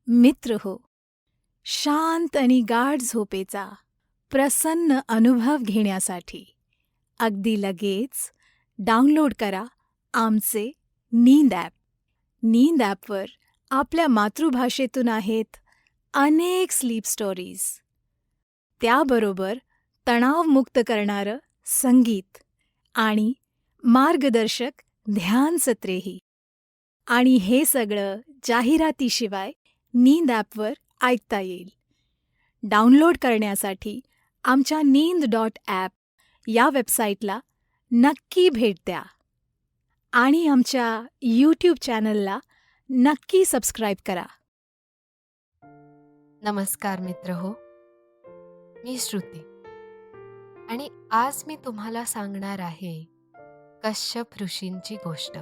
मित्र हो, शांत आणि गाढ झोपेचा प्रसन्न अनुभव घेण्यासाठी अगदी लगेच डाउनलोड करा आमचे नींद ॲप. नींद ॲपवर आपल्या मातृभाषेतून आहेत अनेक स्लीप स्टोरीज. त्याबरोबर तणावमुक्त करणारं संगीत आणि मार्गदर्शक ध्यान सत्रेही. आणि हे सगळं जाहिरातीशिवाय नींद ॲपवर ऐकता येईल. डाउनलोड करण्यासाठी आमच्या नींद.ॲप या वेबसाईटला नक्की भेट द्या आणि आमच्या यूट्यूब चॅनलला नक्की सबस्क्राईब करा. नमस्कार मित्र हो, मी श्रुती आणि आज मी तुम्हाला सांगणार आहे कश्यप ऋषींची गोष्ट.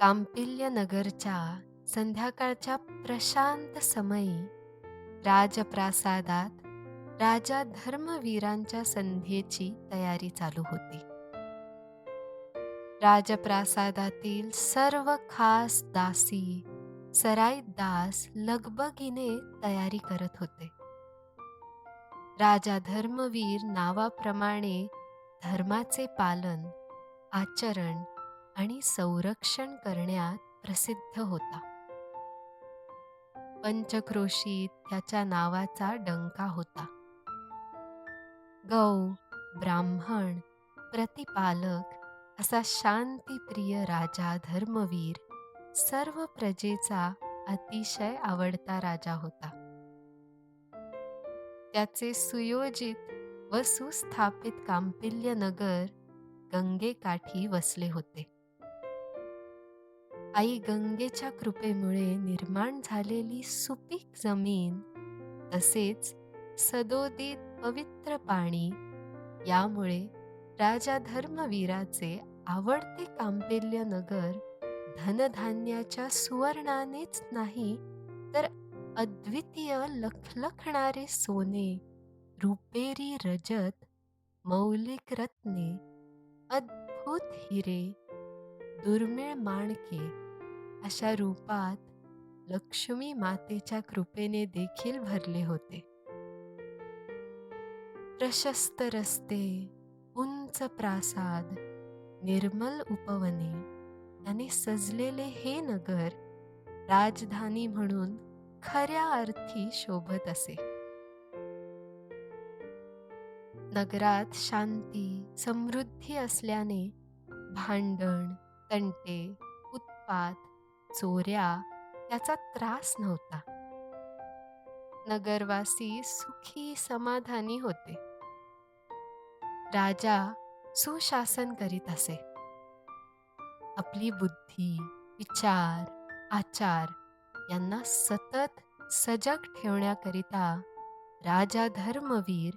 कांपिल्य नगरच्या संध्याकाळच्या प्रशांत समयी राजप्रासादात राजा धर्मवीरांच्या संध्येची तयारी चालू होती. राजप्रासादातील सर्व खास दासी सराईत दास लगबगीने तयारी करत होते. राजा धर्मवीर नावाप्रमाणे धर्माचे पालन, आचरण आणि संरक्षण करण्यात प्रसिद्ध होता. पंचक्रोशीत त्याच्या नावाचा डंका होता. गौ, ब्राह्मण, प्रतिपालक असा शांतिप्रिय राजा धर्मवीर सर्व प्रजेचा अतिशय आवडता राजा होता. त्याचे सुयोजित व सुस्थापित कांपिल्य नगर गंगेकाठी वसले होते. आई गंगेच्या कृपेमुळे निर्माण झालेली सुपीक जमीन तसेच सदोदित पवित्र पाणी यामुळे राजा धर्मवीराचे आवडते कांपिल्य नगर धनधान्याच्या सुवर्णानेच नाही तर अद्वितीय लखलखणारे सोने, रुपेरी रजत, मौलिक रत्ने, अद्भुत हिरे, दुर्मिळ माणके अशा रूपात लक्ष्मी मातेच्या कृपेने देखील भरले होते. प्रशस्त रस्ते, उंच प्रासाद, निर्मल उपवने याने सजलेले हे नगर राजधानी म्हणून खऱ्या अर्थी शोभत असे. नगरात शांती, समृद्धी असल्याने भांडण, तंटे, उत्पात, चोऱ्या याचा त्रास नव्हता. नगरवासी सुखी समाधानी होते. राजा सुशासन करीत असे. आपली बुद्धी, विचार, आचार यांना सतत सजग ठेवण्याकरिता राजा धर्मवीर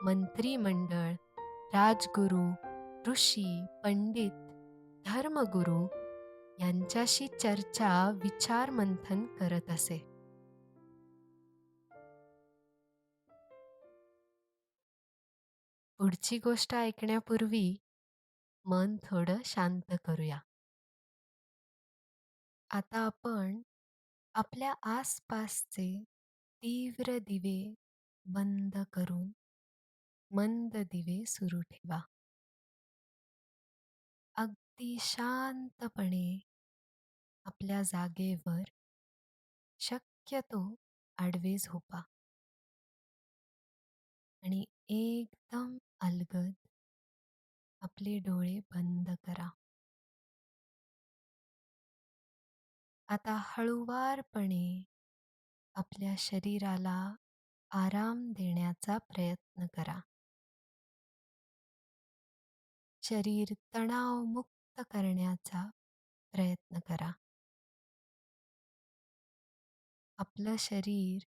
मंत्रिमंडळ, राजगुरू, ऋषी, पंडित, धर्मगुरू यांच्याशी चर्चा, विचार मंथन करत असे. पुढची गोष्ट ऐकण्यापूर्वी मन थोडं शांत करूया. आता आपण आपल्या आसपासचे तीव्र दिवे बंद करून मंद दिवे सुरू ठेवा. अगदी शांतपणे आपल्या जागेवर शक्यतो आडवे झोपा आणि एकदम अलगद आपले डोळे बंद करा. आता हळूवारपणे आपल्या शरीराला आराम देण्याचा प्रयत्न करा. शरीर तणावमुक्त करण्याचा प्रयत्न करा. आपलं शरीर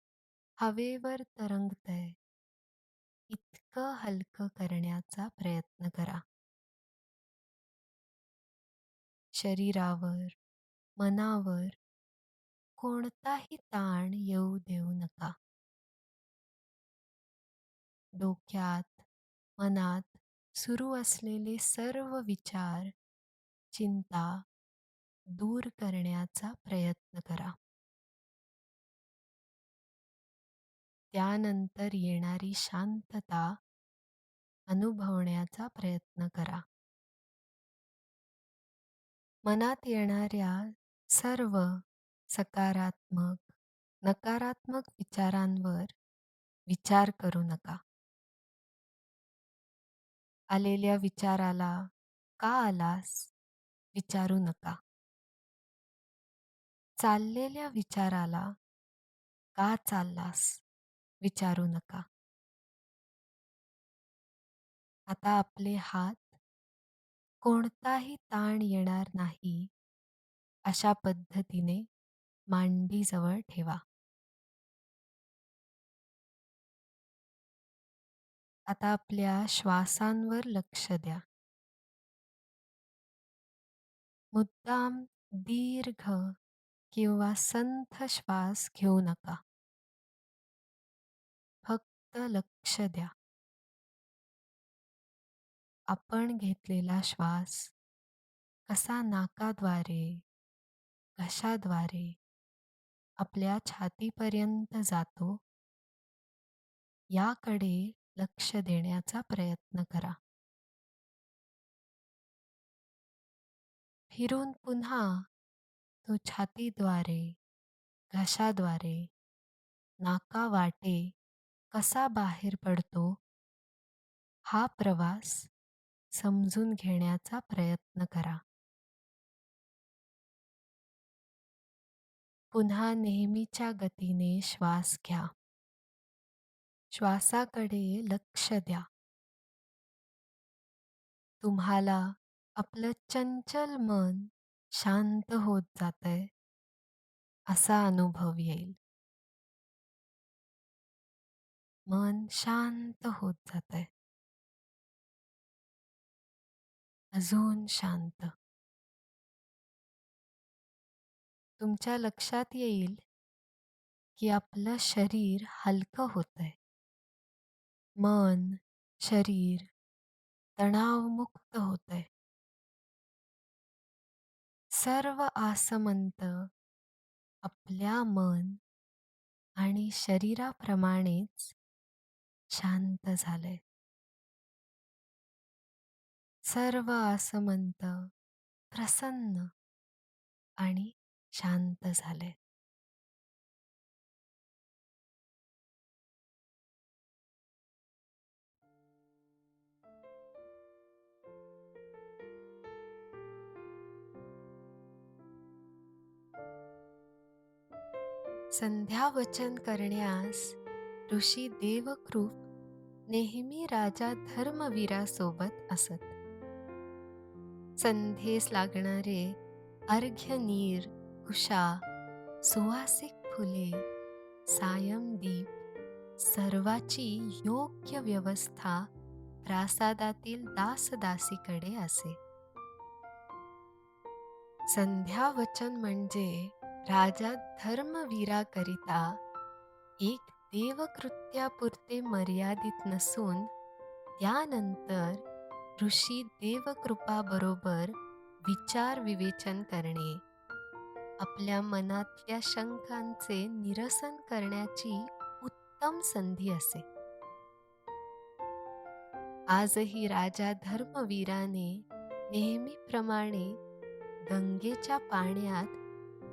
हवेवर तरंगतंय इतकं हलकं करण्याचा प्रयत्न करा. शरीरावर, मनावर कोणताही ताण येऊ देऊ नका. डोक्यात, मनात सुरू असलेले सर्व विचार, चिंता दूर करण्याचा प्रयत्न करा. त्यानंतर येणारी शांतता अनुभवण्याचा प्रयत्न करा. मनात येणाऱ्या सर्व सकारात्मक, नकारात्मक विचारांवर विचार करू नका. आलेल्या विचाराला का आलास विचारू नका. चाललेल्या विचाराला का चाललास विचारू नका. आता आपले हात कोणताही ताण येणार नाही अशा पद्धतीने मांडीजवळ ठेवा. आता आपल्या श्वासांवर लक्ष द्या. मुद्दाम दीर्घ किंवा संथ श्वास घेऊ नका. फक्त लक्ष द्या. आपण घेतलेला श्वास कसा नाकाद्वारे, घशाद्वारे आपल्या छातीपर्यंत जातो याकडे लक्ष देण्याचा प्रयत्न करा. फिरून पुन्हा तो छातीद्वारे, घशाद्वारे, नाकावाटे कसा बाहेर पडतो हा प्रवास समजून घेण्याचा प्रयत्न करा. पुन्हा नेहमीच्या गतीने श्वास घ्या. श्वासाकडे लक्ष द्या. तुम्हाला आपलं चंचल मन शांत होत जातंय असा अनुभव येईल. मन शांत होत जातंय. अजून शांत. तुमच्या लक्षात येईल की आपलं शरीर हलकं होतंय. मन, शरीर तणावमुक्त होतंय. सर्व आसमंत आपल्या मन आणि शरीराप्रमाणेच शांत झालंय. सर्व आसमंत प्रसन्न आणि शांत झालंय. संध्यावचन करण्यास ऋषी देवकृप नेहमी राजा धर्मवीरासोबत असत. संध्येस लागणारे अर्घ्य नीर, उषा, सुवासिक फुले, सायंदीप सर्वाची योग्य व्यवस्था प्रासादातील दासदासीकडे असे. संध्यावचन म्हणजे राजा धर्मवीराकरिता एक देवकृत्यापुरते मर्यादित नसून त्यानंतर ऋषी देवकृपाबरोबर विचार विवेचन करणे, आपल्या मनातल्या शंकांचे निरसन करण्याची उत्तम संधी असे. आजही राजा धर्मवीराने नेहमीप्रमाणे गंगेच्या पाण्यात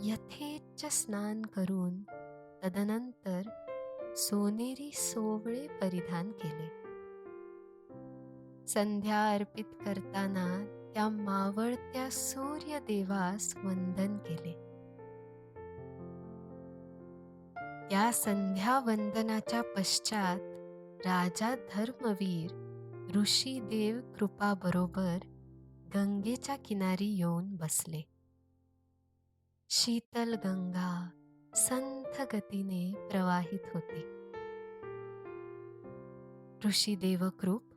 यथेच्छ स्नान करून तदनंतर सोनेरी सोवळे परिधान केले. संध्या अर्पित करताना त्या मावळत्या सूर्यदेवास वंदन केले. त्या संध्या वंदनाच्या पश्चात राजा धर्मवीर ऋषीदेव कृपाबरोबर गंगेच्या किनारी येऊन बसले. शीतल गंगा संथ गतीने प्रवाहित होते. ऋषी देवकृप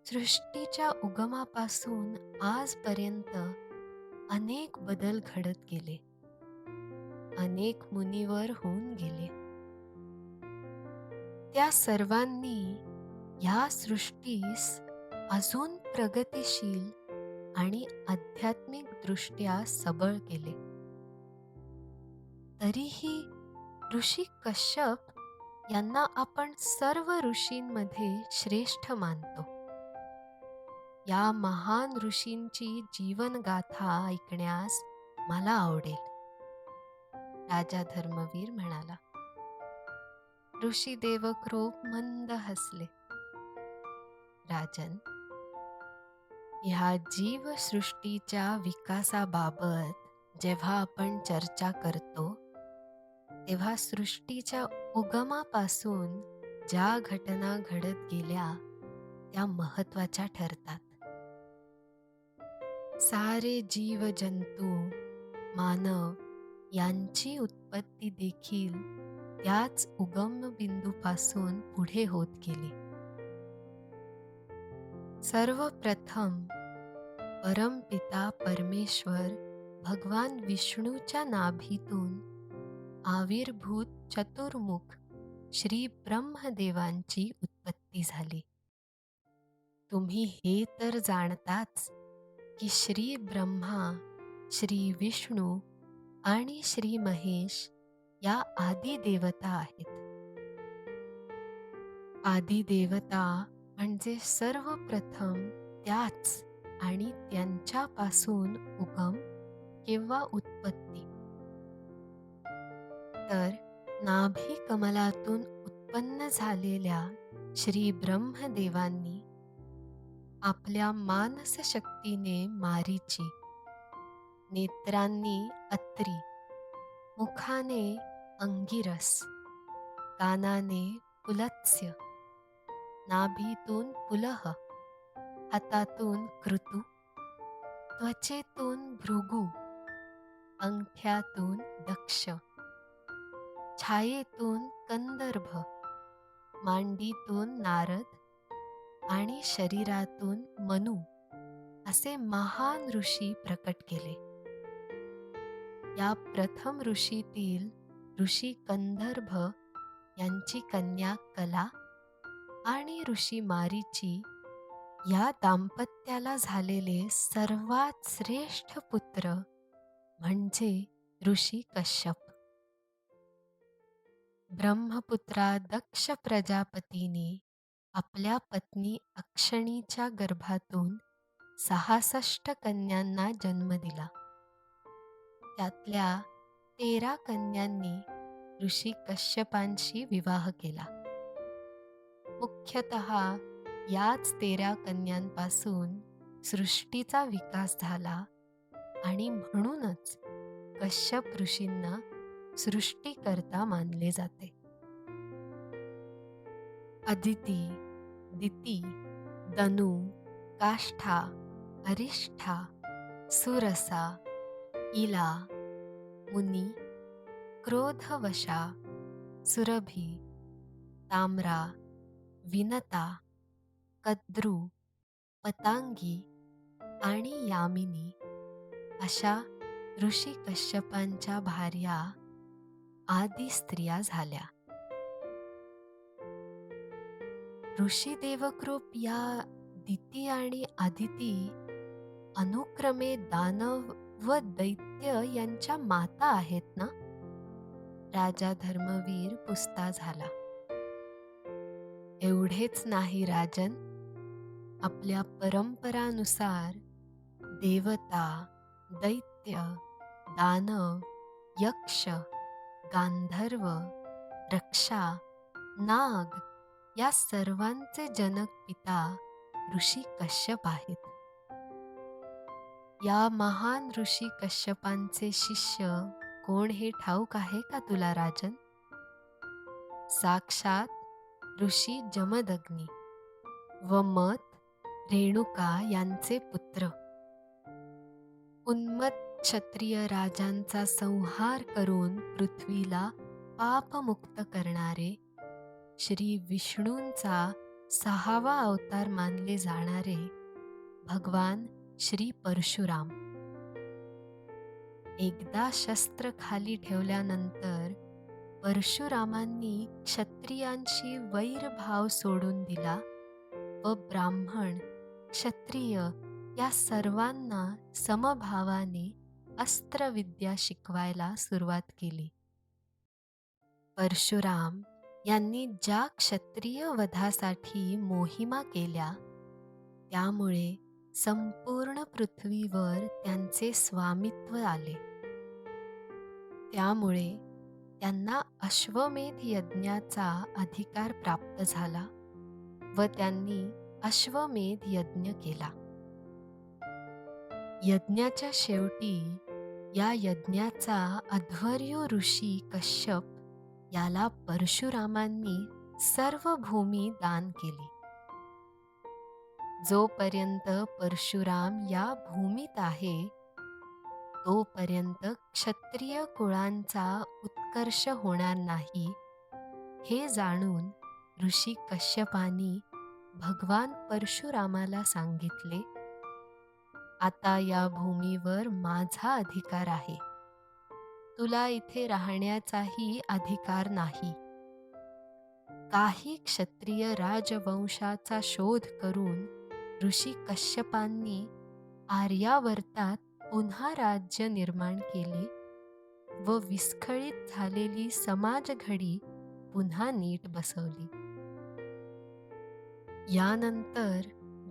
सृष्टीच्या उगमापासून आजपर्यंत अनेक बदल घडत गेले. अनेक मुनिवर होऊन गेले. त्या सर्वांनी या सृष्टीस अजून प्रगतिशील आणि आध्यात्मिकदृष्ट्या सबळ केले. तरीही ऋषी कश्यप यांना आपण सर्व ऋषींमध्ये श्रेष्ठ मानतो. या महान ऋषींची जीवनगाथा ऐकण्यास मला आवडेल, राजा धर्मवीर म्हणाला. ऋषी देवक्रोप मंद हसले. राजन, ह्या जीवसृष्टीच्या विकासाबाबत जेव्हा आपण चर्चा करतो, तेव्हा सृष्टीच्या उगमापासून ज्या घटना घडत गेल्या त्या महत्त्वाच्या ठरतात. सारे जीवजंतू, मानव यांची उत्पत्ती देखील त्याच उगमबिंदूपासून पुढे होत गेली. सर्वप्रथम परमपिता परमेश्वर भगवान विष्णूच्या नाभीतून आविर्भूत चतुर्मुख श्री ब्रह्मदेवांची उत्पत्ती झाली. तुम्ही हे तर जाणताच की श्री ब्रह्मा, श्री विष्णू आणि श्री महेश या आदिदेवता आहेत. आदिदेवता म्हणजे सर्वप्रथम त्याच आणि त्यांच्यापासून उगम किंवा उत्पत्ती. तर नाभी कमलातून उत्पन्न झालेल्या श्री ब्रह्मदेवांनी आपल्या मानसशक्तीने मारीची, नेत्रांनी अत्री, मुखाने अंगिरस, कानाने पुलत्स्य, नाभीतून पुलह, हातातून कृतू, त्वचेतून भृगू, अंगठ्यातून दक्ष, छायेतून कंदर्भ, मांडीतून नारद आणि शरीरातून मनु असे महान ऋषी प्रकट केले. या प्रथम ऋषीतील ऋषी कंदर्भ यांची कन्या कला आणि ऋषी मारीची या दाम्पत्याला झालेले सर्वात श्रेष्ठ पुत्र म्हणजे ऋषी कश्यप. ब्रह्मपुत्रा दक्ष प्रजापतीने आपल्या पत्नी अक्षणीच्या गर्भातून 66 कन्यांना जन्म दिला. त्यातल्या 13 कन्यांनी ऋषी कश्यपांशी विवाह केला. मुख्यतः याच 13 कन्यांपासून सृष्टीचा विकास झाला आणि म्हणूनच कश्यप ऋषींना सृष्टीकर्ता मानले जाते. अदिती, दिती, दनु, काष्ठा, अरिष्ठा, सुरसा, इला, मुनी, क्रोधवशा, सुरभी, ताम्रा, विनता, कद्रू, पतांगी आणि यामिनी अशा ऋषी कश्यपांच्या भार्या आदी स्त्रिया झाल्या. ऋषी देवकृप या दिती आणि आदिती अनुक्रमे दानव व दैत्य यांच्या माता आहेत ना? राजा धर्मवीर पुसता झाला. एवढेच नाही राजन, आपल्या परंपरानुसार देवता, दैत्य, दानव, यक्ष, गांधर्व, रक्षा, नाग या सर्वांचे जनक पिता ऋषी कश्यप आहेत. या महान ऋषी कश्यपांचे शिष्य कोण हे ठाऊक आहे का तुला राजन? साक्षात ऋषी जमदग्नी व मत रेणुका यांचे पुत्र. उन्मत्त क्षत्रिय राजांचा संहार करून पृथ्वीला पापमुक्त करणारे श्री विष्णूंचा 6वा अवतार मानले जाणारे भगवान श्री परशुराम. एकदा शस्त्र खाली ठेवल्यानंतर परशुरामांनी क्षत्रियांशी वैरभाव सोडून दिला व ब्राह्मण, क्षत्रिय या सर्वांना समभावाने अस्त्रविद्या शिकवायला सुरुवात केली. परशुराम यांनी ज्या क्षत्रिय वधासाठी मोहिमा केल्या, त्यामुळे संपूर्ण पृथ्वीवर त्यांचे स्वामित्व आले. त्यामुळे त्यांना अश्वमेध यज्ञाचा अधिकार प्राप्त झाला व त्यांनी अश्वमेध यज्ञ केला. यज्ञाच्या शेवटी या यज्ञाचा अध्वर्यू ऋषी कश्यप याला परशुरामांनी सर्व भूमी दान केली. जोपर्यंत परशुराम या भूमीत आहे, तोपर्यंत क्षत्रिय कुळांचा उत्कर्ष होणार नाही, हे जाणून ऋषी कश्यपांनी भगवान परशुरामाला सांगितले, आता या भूमीवर माझा अधिकार आहे. तुला इथे राहण्याचाही अधिकार नाही. काही क्षत्रिय राजवंशाचा शोध करून ऋषी कश्यपांनी आर्यावर्तात पुन्हा राज्य निर्माण केले व विस्खळीत झालेली समाजघडी पुन्हा नीट बसवली. यानंतर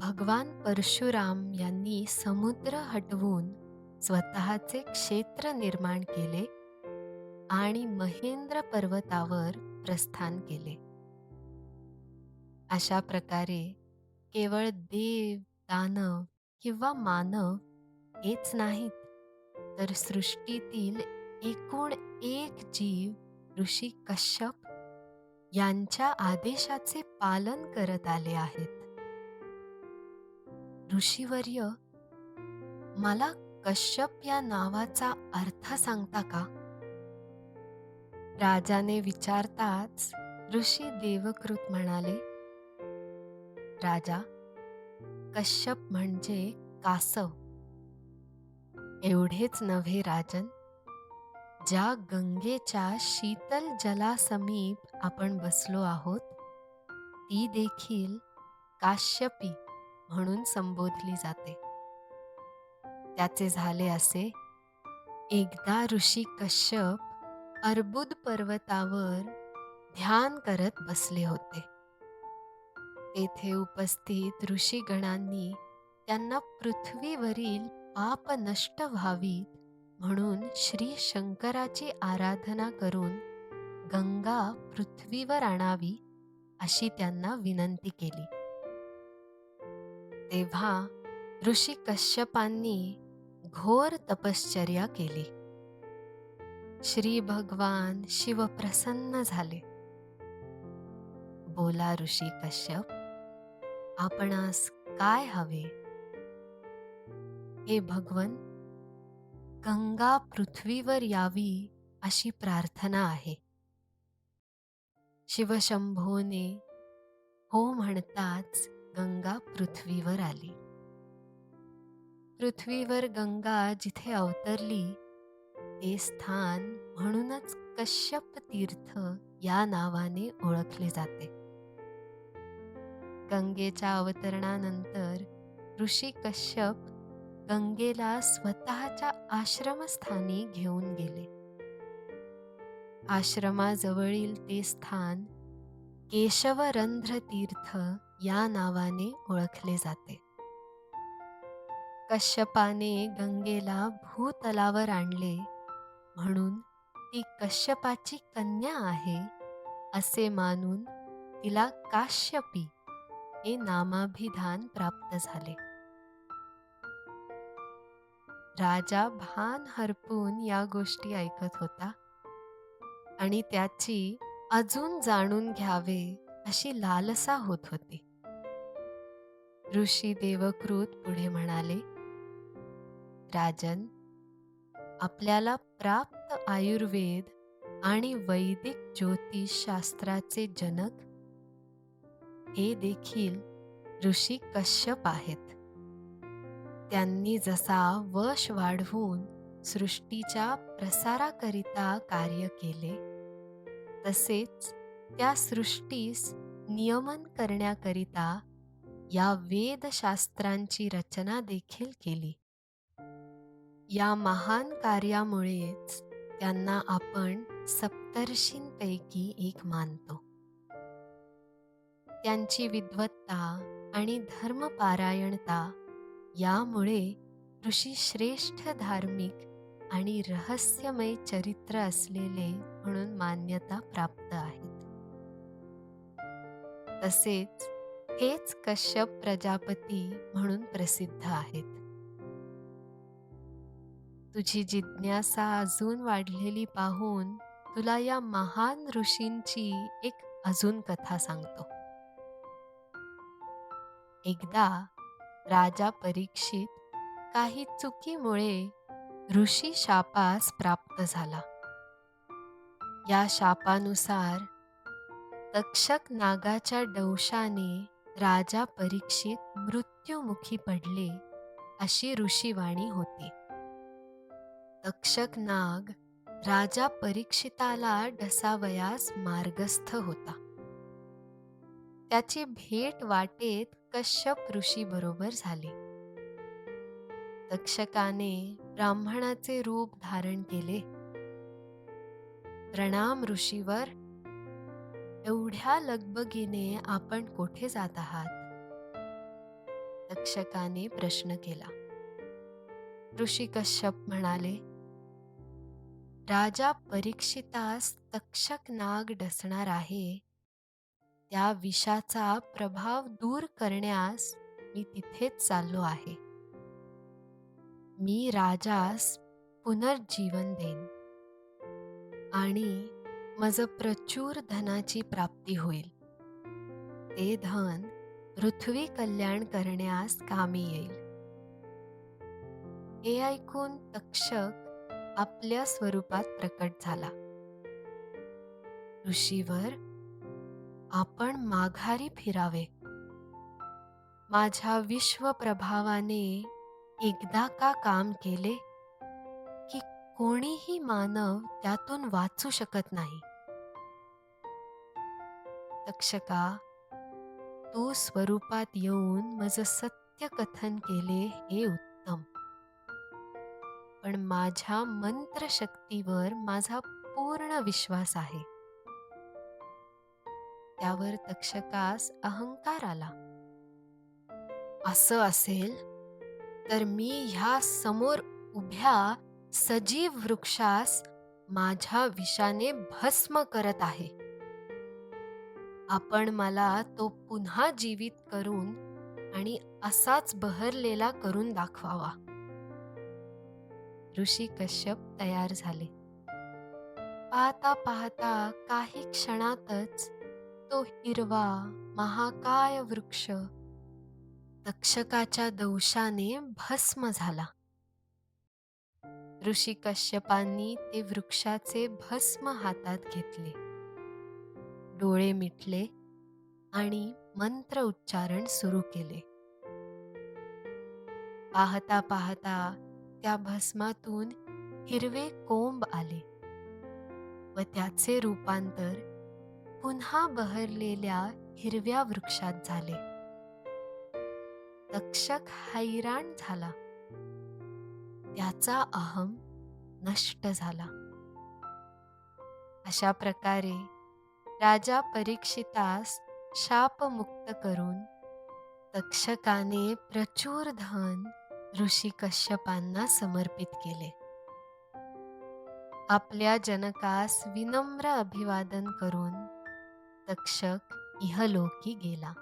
भगवान परशुराम यांनी समुद्र हटवून स्वतःचे क्षेत्र निर्माण केले आणि महेंद्र पर्वतावर प्रस्थान केले. अशा प्रकारे केवळ देव, दानव किंवा मानव हेच नाहीत, तर सृष्टीतील एकूण एक जीव ऋषी कश्यप यांच्या आदेशाचे पालन करत आले आहेत. ऋषीवर्य, मला कश्यप या नावाचा अर्थ सांगता का? राजाने विचारताच ऋषी देवकृत म्हणाले, राजा, कश्यप म्हणजे कासव. एवढेच नव्हे राजन, ज्या गंगेच्या शीतल जलासमीप आपण बसलो आहोत, ती देखील काश्यपी म्हणून संबोधली जाते. त्याचे झाले असे, एकदा ऋषी कश्यप अर्बुद पर्वतावर ध्यान करत बसले होते. तेथे उपस्थित ऋषीगणांनी त्यांना पृथ्वीवरील पाप नष्ट व्हावीत म्हणून श्री शंकराची आराधना करून गंगा पृथ्वीवर आणावी अशी त्यांना विनंती केली. तेव्हा ऋषी कश्यपांनी घोर तपश्चर्या केली. श्री भगवान शिव प्रसन्न झाले. बोला ऋषी कश्यप, आपणास काय हवे? हे भगवन, गंगा पृथ्वीवर यावी अशी प्रार्थना आहे. शिवशंभोने हो म्हणताच गंगा पृथ्वीवर आली. पृथ्वीवर गंगा जिथे अवतरली, ते स्थान म्हणूनच कश्यप तीर्थ या नावाने ओळखले जाते. गंगेच्या अवतरणानंतर ऋषी कश्यप गंगेला स्वतःच्या आश्रमस्थानी घेऊन गेले. आश्रमाजवळील ते स्थान केशवरंध्र तीर्थ या नावाने ओळखले जाते. कश्यपाने गंगेला भूतलावर आणले म्हणून ती कश्यपाची कन्या आहे असे मानून तिला काश्यपी हे नामाभिधान प्राप्त झाले. राजा भान हरपून या गोष्टी ऐकत होता आणि त्याची अजून जाणून घ्यावे अशी लालसा होत होती. ऋषी देवकृत पुढे म्हणाले, राजन, आपल्याला प्राप्त आयुर्वेद आणि वैदिक ज्योतिषशास्त्राचे जनक हे देखील ऋषी कश्यप आहेत. त्यांनी जसा वश वाढवून सृष्टीच्या प्रसाराकरिता कार्य केले, तसेच त्या सृष्टीस नियमन करण्याकरिता या वेदशास्त्रांची रचना देखील केली. या महान कार्यामुळेच त्यांना आपण सप्तर्षींपैकी एक मानतो. त्यांची विद्वत्ता आणि धर्मपारायणता यामुळे ऋषी श्रेष्ठ धार्मिक आणि रहस्यमय चरित्र असलेले म्हणून मान्यता प्राप्त आहेत. तसेच हेच कश्यप प्रजापती म्हणून प्रसिद्ध आहेत. तुझी जिज्ञासा अजून वाढलेली पाहून तुला या महान ऋषींची एक अजून कथा सांगतो. एकदा राजा परीक्षित काही चुकीमुळे ऋषी शापास प्राप्त झाला. या शापानुसार तक्षक नागाच्या डंशाने राजा परीक्षित मृत्युमुखी पडले अशी ऋषीवाणी होती. तक्षक नाग राजा परीक्षिताला डसावयास मार्गस्थ होता. त्याची भेट वाटेत कश्यप ऋषी बरोबर झाली. तक्षकाने ब्राह्मणाचे रूप धारण केले. प्रणाम ऋषीवर, एवढ्या लगबगीने आपण कोठे जात आहात? तक्षकाने प्रश्न केला. ऋषी कश्यप म्हणाले, राजा परीक्षितास तक्षक नाग डसणार आहे. त्या विषाचा प्रभाव दूर करण्यास मी तिथेच चाललो आहे. मी राजास पुनर्जीवन देईन आणि माझं प्रचूर धनाची प्राप्ती होईल. ते धन पृथ्वी कल्याण करण्यास कामी येईल. हे ऐकून तक्षक आपल्या स्वरूपात प्रकट झाला. ऋषीवर, आपण माघारी फिरावे. माझ्या विश्वप्रभावाने एकदा का काम केले की कोणीही मानव त्यातून वाचू शकत नाही. तक्षका, तू स्वरूपात येऊन माझं सत्य कथन केले हे उत्तम, पण माझ्या मंत्रशक्तीवर माझा पूर्ण विश्वास आहे. त्यावर तक्षकास अहंकार आला. असं असेल तर मी ह्या समोर उभ्या सजीव वृक्षास माझ्या विषाने भस्म करत आहे. आपण मला तो पुन्हा जीवित करून आणि असाच बहरलेला करून दाखवावा. ऋषी कश्यप तयार झाले. पाहता पाहता काही क्षणातच तो हिरवा महाकाय वृक्ष तक्षकाच्या दंशाने भस्म झाला. ऋषी कश्यपांनी ते वृक्षाचे भस्म हातात घेतले, डोळे मिटले आणि मंत्र उच्चारण सुरू केले. पाहता पाहता त्या भस्मातून हिरवे कोंब आले व त्याचे रूपांतर पुन्हा बहरलेल्या हिरव्या वृक्षात झाले. तक्षक हैराण झाला. त्याचा अहम नष्ट झाला. अशा प्रकारे राजा परीक्षितास शापमुक्त करून तक्षकाने प्रचूर धन ऋषी कश्यपांना समर्पित केले. आपल्या जनकास विनम्र अभिवादन करून तक्षक इहलोकी गेला.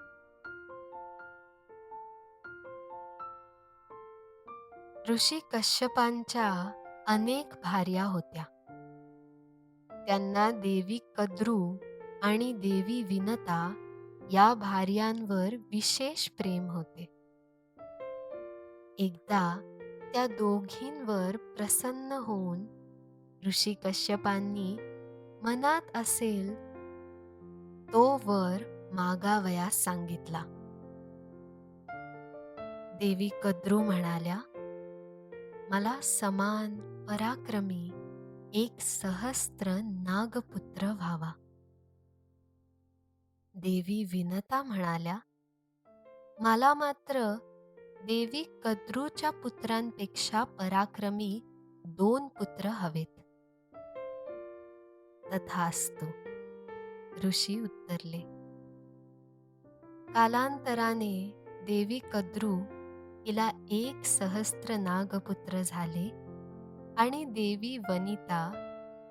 ऋषी कश्यपांच्या अनेक भार्या होत्या. त्यांना देवी कद्रू आणि देवी विनता या भार्यांवर विशेष प्रेम होते. एकदा त्या दोघींवर प्रसन्न होऊन ऋषी कश्यपांनी मनात असेल तो वर मागावयास सांगितला. देवी कद्रू म्हणाल्या, मला समान पराक्रमी एक सहस्त्र नागपुत्र व्हावा. देवी विनता म्हणाल्या, मला मात्र देवी कद्रूच्या पुत्रांपेक्षा पराक्रमी 2 पुत्र हवेत. तथास्तु, ऋषी उत्तरले. कालांतराने देवी कद्रू हिला 1,000 नागपुत्र झाले आणि देवी वनिता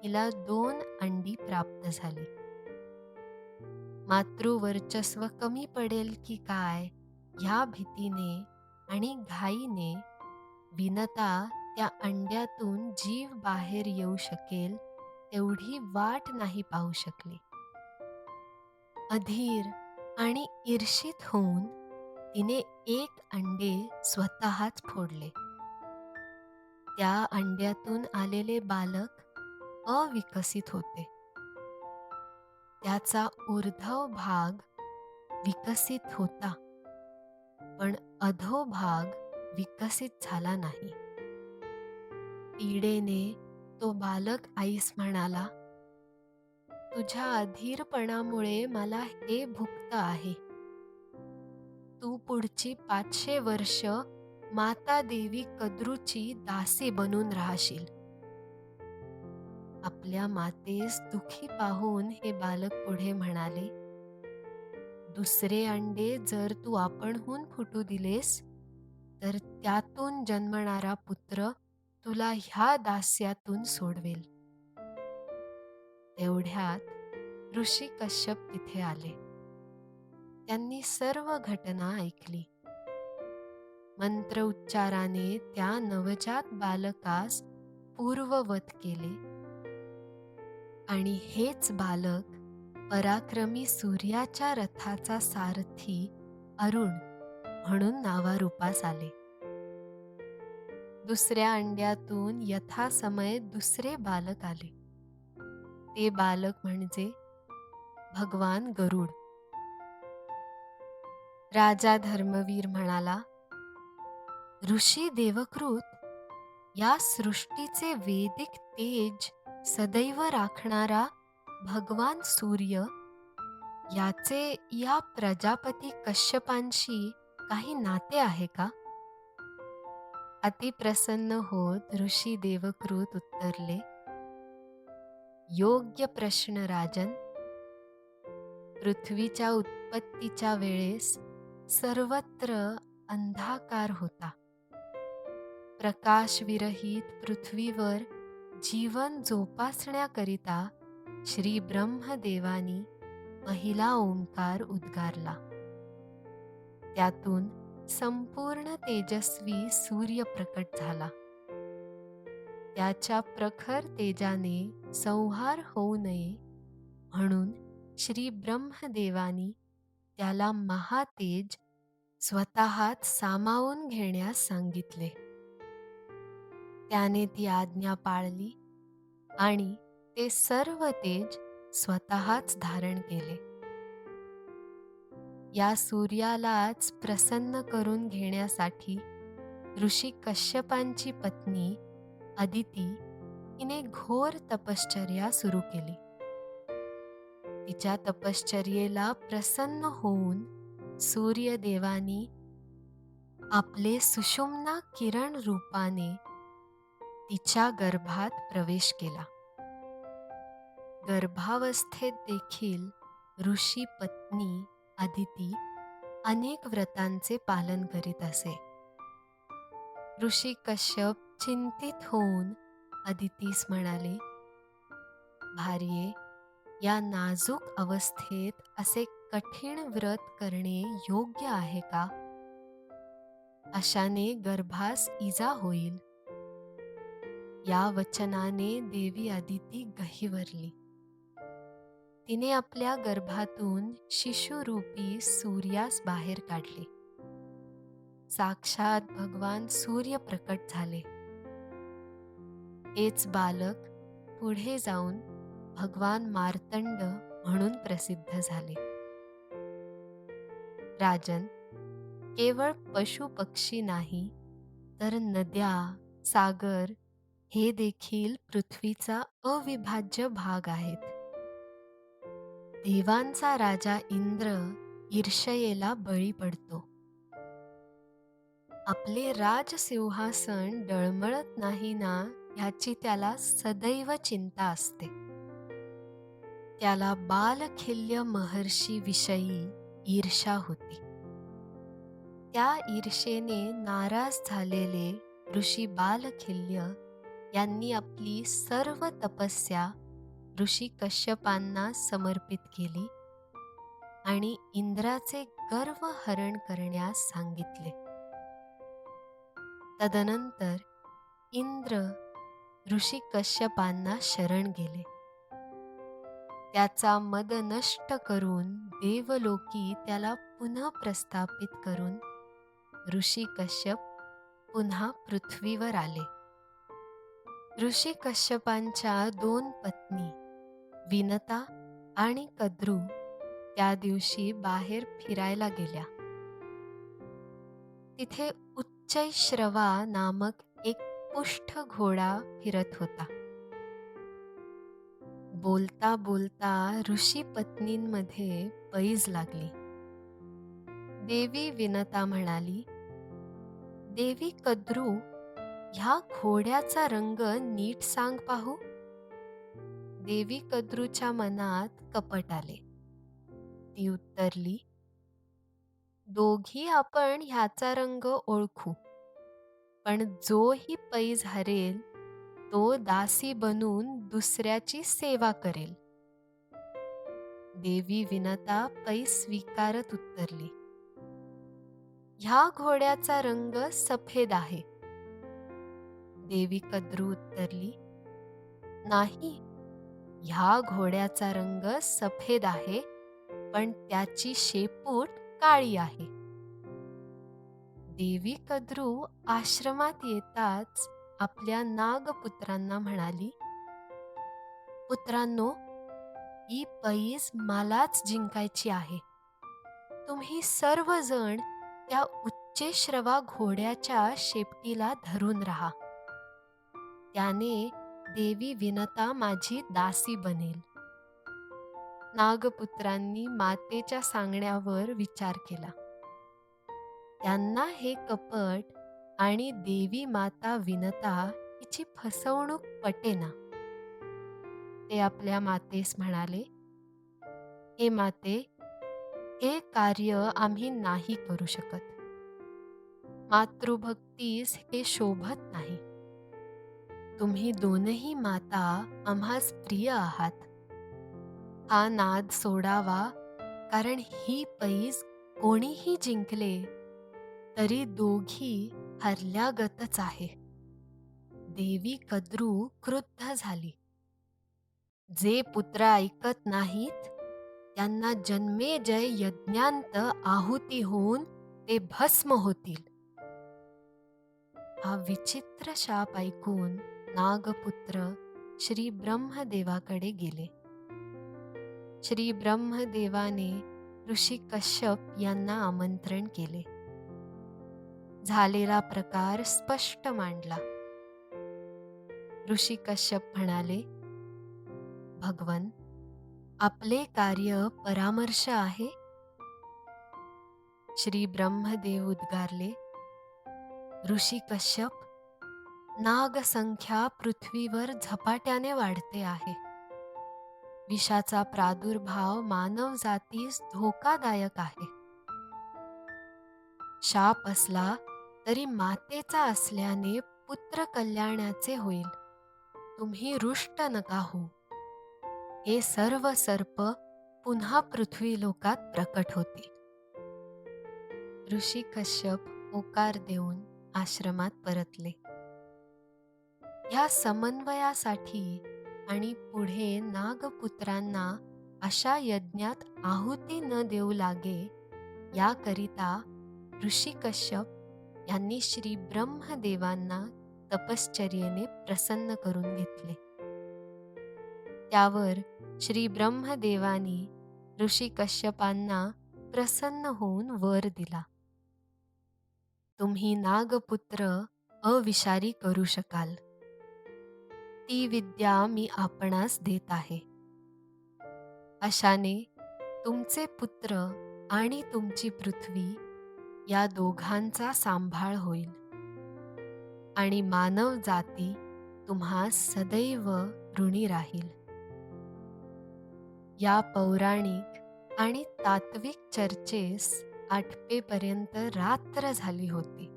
हिला 2 अंडी प्राप्त झाली. मातृवर्चस्व कमी पडेल की काय ह्या भीतीने आणि घाईने विनता त्या अंड्यातून जीव बाहेर येऊ शकेल तेवढी वाट नाही पाहू शकली. अधीर आणि ईर्षित होऊन तिने 1 अंडे स्वतःच फोडले. त्या अंड्यातून आलेले बालक अविकसित होते. त्याचा ऊर्ध्व भाग विकसित होता, पण अधोभाग विकसित झाला नाही. पीडेने तो बालक आईस म्हणाला, तुझ्या अधीरपणामुळे मला हे भुगत आहे. तू पुढची 500 वर्ष माता देवी कद्रूची दासी बनून राहशील. आपल्या मातेस दुखी पाहून हे बालक पुढे म्हणाले, दुसरे अंडे जर तू आपणहून फुटू दिलेस तर त्यातून जन्मणारा पुत्र तुला ह्या दास्यातून सोडवेल. तेवढ्यात ऋषी कश्यप तिथे आले. त्यांनी सर्व घटना ऐकली. मंत्र उच्चाराने त्या नवजात बालकास पूर्ववत केले आणि हेच बालक पराक्रमी सूर्याच्या रथाचा सारथी अरुण म्हणून नावारूपास आले. दुसऱ्या अंड्यातून यथासमय दुसरे बालक आले. ते बालक म्हणजे भगवान गरुड. राजा धर्मवीर म्हणाला, ऋषी देवकृत, या सृष्टीचे वेदिक तेज सदैव राखणारा भगवान सूर्य याचे या प्रजापती कश्यपांशी काही नाते आहे का? अतिप्रसन्न होत ऋषी देवकृत उत्तरले, योग्य प्रश्न राजन. पृथ्वीच्या उत्पत्तीच्या वेळेस सर्वत्र अंधाकार होता. प्रकाशविरहित पृथ्वीवर जीवन जोपासण्याकरिता श्री ब्रह्मदेवानी पहिला ओंकार उद्गारला. त्यातून संपूर्ण तेजस्वी सूर्य प्रकट झाला. त्याच्या प्रखर तेजाने संहार होऊ नये म्हणून श्री ब्रह्मदेवानी त्याला महातेज स्वतःच सामावून घेण्यास सांगितले. त्याने ती आज्ञा पाळली आणि ते सर्व तेज स्वतःच धारण केले. या सूर्यालाच प्रसन्न करून घेण्यासाठी ऋषी कश्यपांची पत्नी अदिती हिने घोर तपश्चर्या सुरू केली. तिच्या तपश्चर्येला प्रसन्न होऊन सूर्यदेवानी आपले सुषुम्ना किरण रूपाने तिच्या गर्भात प्रवेश केला. गर्भावस्थेत देखील ऋषी पत्नी अदिती अनेक व्रतांचे पालन करीत असे. ऋषी कश्यप चिंतित होऊन अदितीस म्हणाले, भार्ये, या नाजूक अवस्थेत असे कठीण व्रत करणे योग्य आहे का? अशाने गर्भास इजा होईल. या वचनाने देवी अदिती गहिवरली. तिने आपल्या गर्भातून शिशुरूपी सूर्यास बाहेर काढले. साक्षात भगवान सूर्य प्रकट झाले. हेच बालक पुढे जाऊन भगवान मार्तंड म्हणून प्रसिद्ध झाले. राजन, केवळ पशु पक्षी नाही तर नद्या, सागर हे देखील पृथ्वीचा अविभाज्य भाग आहेत. देवांचा राजा इंद्र ईर्ष्येला बळी पडतो आपले राजसिंहासन डळमळत नाही ना ह्याची त्याला सदैव चिंता असते. त्याला बालखिल्य महर्षीविषयी ईर्ष्या होती. त्या ईर्षेने नाराज झालेले ऋषी बालखिल्य यांनी आपली सर्व तपस्या ऋषी कश्यपांना समर्पित केली आणि इंद्राचे गर्व हरण करण्यास सांगितले. तदनंतर इंद्र ऋषी कश्यपांना शरण गेले. त्याचा मद नष्ट करून देवलोकी त्याला पुन्हा प्रस्थापित करून ऋषी कश्यप पुन्हा पृथ्वीवर आले. ऋषी कश्यपांच्या 2 पत्नी विनता आणि कद्रू त्या दिवशी बाहेर फिरायला गेल्या. तिथे उच्चैश्रवा नामक एक पुष्ठ घोडा फिरत होता. बोलता बोलता ऋषी पत्नींमध्ये पैज लागली. देवी विनता म्हणाली, देवी कद्रू, ह्या घोड्याचा रंग नीट सांग पाहू. देवी कद्रूच्या मनात कपट आले. ती उत्तरली, दोघी आपण ह्याचा रंग ओळखू, पण जोही पैज हरेल तो दासी बनून दुसऱ्याची सेवा करेल. देवी विनता पैज स्वीकारत उत्तरली, ह्या घोड्याचा रंग सफेद आहे. देवी कद्रू उत्तरली, नाही, ह्या घोड्याचा रंग सफेद आहे, पण त्याची शेपूट काळी आहे. देवी कद्रू आश्रमात येताच आपल्या नागपुत्रांना म्हणाली, पुत्रांनो, ही पैज मलाच जिंकायची आहे. तुम्ही सर्वजण त्या उच्चैश्रवा घोड्याच्या शेपटीला धरून राहा. त्याने देवी विनता माझी दासी बनेल. नागपुत्रांनी मातेच्या सांगण्यावर विचार केला. त्यांना हे कपट आणि देवी माता विनता हिची फसवणूक पटेना. ते आपल्या मातेस म्हणाले, हे माते, हे कार्य आम्ही नाही करू शकत. मातृभक्तीस हे शोभत नाही. तुम्ही दोनही माता आम्हास प्रिय आहात. हा नाद सोडावा, कारण ही पैज कोणीही जिंकले तरी दोघी हरल्यागतच आहे. देवी कद्रू क्रुद्ध झाली. जे पुत्र ऐकत नाहीत त्यांना जन्मेजय यज्ञांत आहुती होऊन ते भस्म होतील. हा विचित्र शाप ऐकून नागपुत्र श्री ब्रह्मदेवाकडे गेले. श्री ब्रह्मदेवाने ऋषी कश्यप यांना आमंत्रण केले. झालेला प्रकार स्पष्ट मांडला. ऋषी कश्यप म्हणाले, भगवन, आपले कार्य परामर्श आहे. श्री ब्रह्मदेव उद्गारले, ऋषी कश्यप, नागसंख्या पृथ्वीवर झपाट्याने वाढते आहे. विषाचा प्रादुर्भाव मानव जातीस धोकादायक आहे. शाप असला तरी मातेचा असल्याने पुत्र कल्याणाचे होईल. तुम्ही रुष्ट नका हो. हे सर्व सर्प पुन्हा पृथ्वी लोकात प्रकट होतील. ऋषी कश्यप होकार देऊन आश्रमात परतले. या समन्वयासाठी आणि पुढे नागपुत्रांना अशा यज्ञात आहुती न देऊ लागे याकरिता ऋषी कश्यप यांनी श्री ब्रह्मदेवांना तपश्चर्येने प्रसन्न करून घेतले. त्यावर श्री ब्रह्मदेवानी ऋषी कश्यपांना प्रसन्न होऊन वर दिला. तुम्ही नागपुत्र अविषारी करू शकाल. ती विद्या मी आपणास देत आहे. अशाने तुमचे पुत्र आणि तुमची पृथ्वी या दोघांचा सांभाळ होईल आणि मानव जाती तुम्हा सदैव ऋणी राहील. या पौराणिक आणि तात्विक चर्चेस आटपेपर्यंत रात्र झाली होती.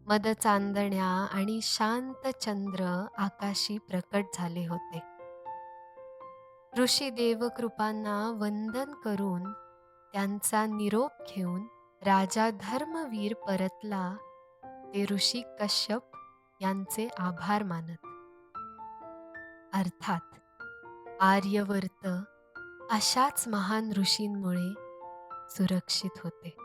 मदचांदण्या आणि शांत चंद्र आकाशी प्रकट झाले होते. ऋषी देवकृपांना वंदन करून त्यांचा निरोप घेऊन राजा धर्मवीर परतला ते ऋषी कश्यप यांचे आभार मानत. अर्थात आर्यवर्त अशाच महान ऋषींमुळे सुरक्षित होते.